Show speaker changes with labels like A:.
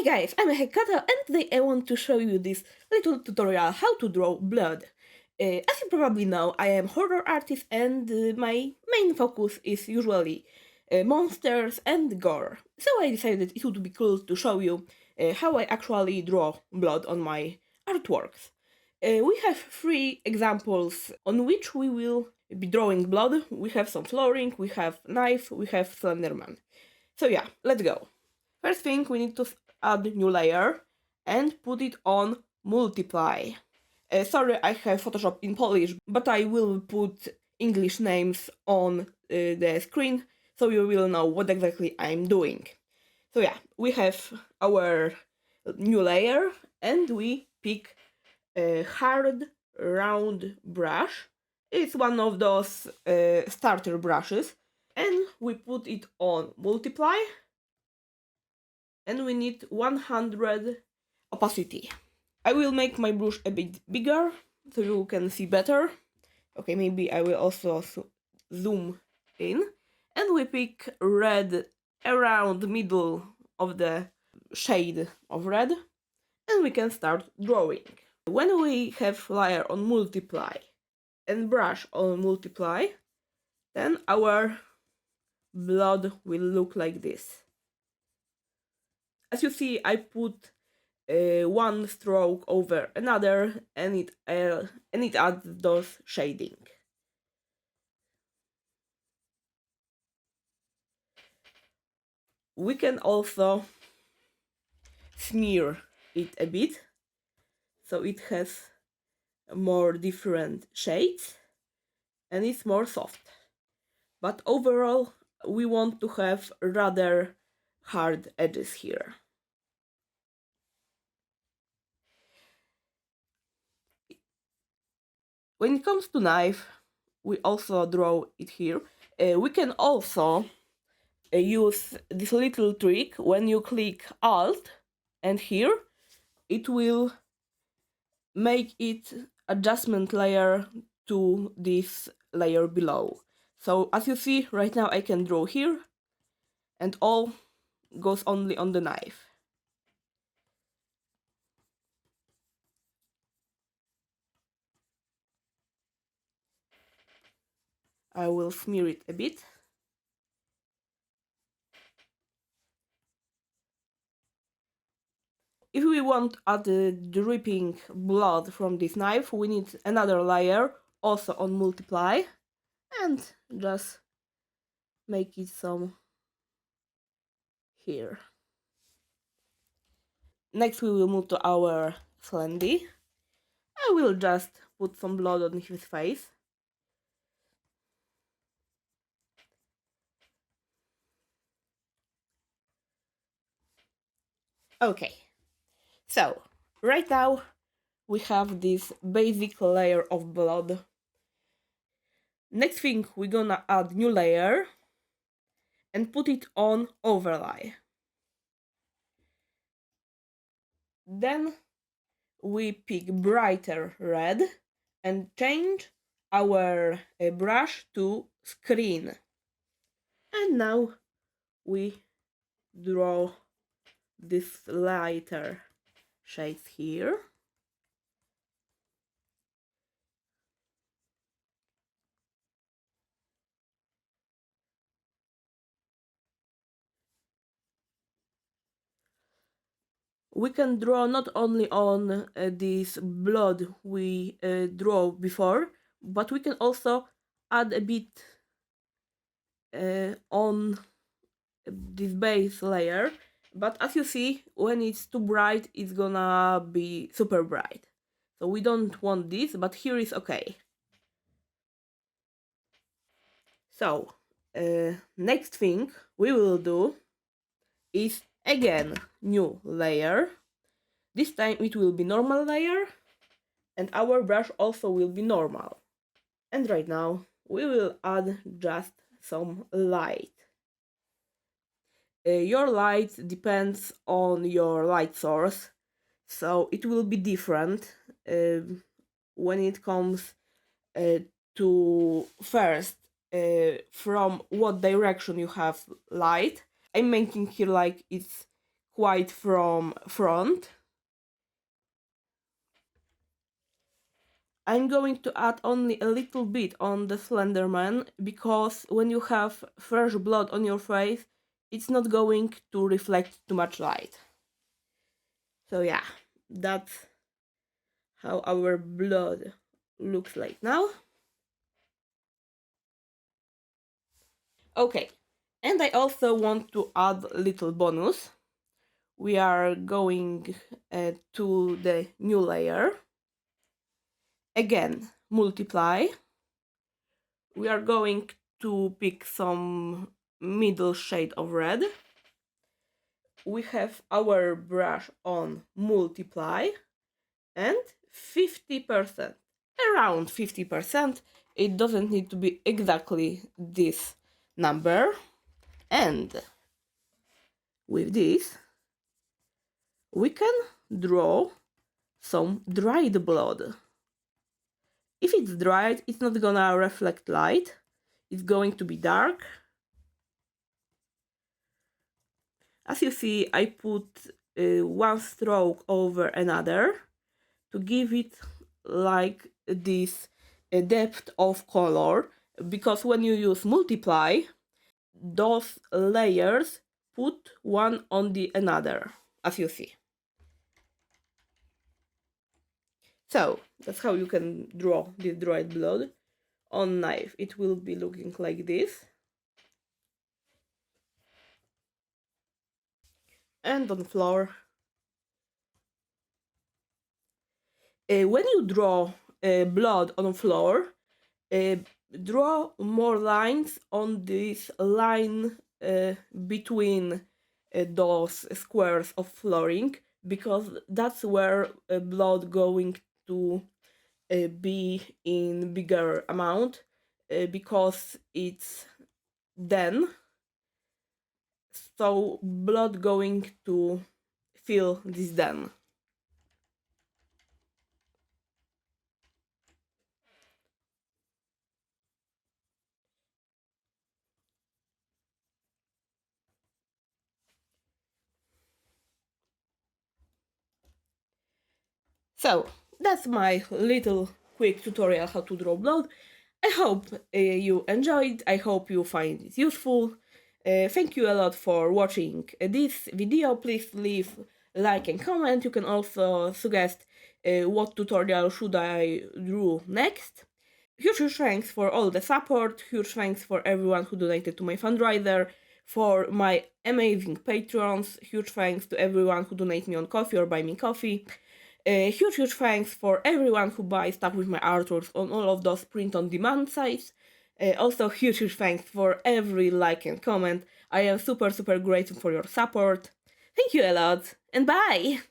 A: Hey guys, I'm hekkoto and today I want to show you this little tutorial how to draw blood. As you probably know, I am horror artist and my main focus is usually monsters and gore. So I decided it would be cool to show you how I actually draw blood on my artworks. We have 3 examples on which we will be drawing blood. We have some flooring, we have knife, we have Slenderman. So yeah, let's go. First thing, we need to add new layer and put it on multiply. Sorry, I have Photoshop in Polish, but I will put English names on the screen so you will know what exactly I'm doing. So yeah, we have our new layer and we pick a hard round brush. It's one of those starter brushes and we put it on multiply and we need 100 opacity. I will make my brush a bit bigger so you can see better. Okay, maybe I will also zoom in. And we pick red around the middle of the shade of red and we can start drawing. When we have layer on multiply and brush on multiply, then our blood will look like this. As you see, I put one stroke over another and it adds those shading. We can also smear it a bit so it has more different shades and it's more soft. But overall we want to have rather hard edges here. When it comes to knife, we also draw it here. We can also use this little trick. When you click Alt and here, it will make it adjustment layer to this layer below. So as you see right now, I can draw here and all goes only on the knife. I will smear it a bit. If we want add dripping blood from this knife, we need another layer, also on multiply, and just make it some here. Next we will move to our Slendy. I will just put some blood on his face. Okay, so right now we have this basic layer of blood. Next thing, we're gonna add new layer and put it on overlay. Then we pick brighter red and change our brush to screen. And now we draw this lighter shades here. We can draw not only on this blood we draw before, but we can also add a bit on this base layer. But as you see, when it's too bright, it's gonna be super bright. So we don't want this, but here is okay. So, next thing we will do is again new layer. This time it will be normal layer and our brush also will be normal. And right now we will add just some light. Your light depends on your light source, so it will be different when it comes to first from what direction you have light. I'm making here like it's quite from front. I'm going to add only a little bit on the Slenderman, because when you have fresh blood on your face, it's not going to reflect too much light. So yeah, that's how our blood looks like now. Okay, and I also want to add a little bonus. We are going to the new layer. Again, multiply. We are going to pick some middle shade of red. We have our brush on multiply and 50%, around 50%. It doesn't need to be exactly this number. And with this, we can draw some dried blood. If it's dried, it's not gonna reflect light. It's going to be dark. As you see, I put one stroke over another to give it like this depth of color, because when you use multiply, those layers put one on the another, as you see. So that's how you can draw this dried blood. On knife it will be looking like this, and on floor. When you draw blood on floor, draw more lines on this line between those squares of flooring, because that's where blood going to be in bigger amount, because it's then, so blood going to fill this den. So that's my little quick tutorial how to draw blood. I hope you enjoyed, I hope you find it useful. Thank you a lot for watching this video. Please leave a like and comment. You can also suggest what tutorial should I do next. Huge thanks for all the support, huge thanks for everyone who donated to my fundraiser, for my amazing patrons, huge thanks to everyone who donates me on Coffee or buy me coffee. Huge thanks for everyone who buys stuff with my artworks on all of those print-on-demand sites. Also huge thanks for every like and comment. I am super grateful for your support. Thank you a lot, and bye!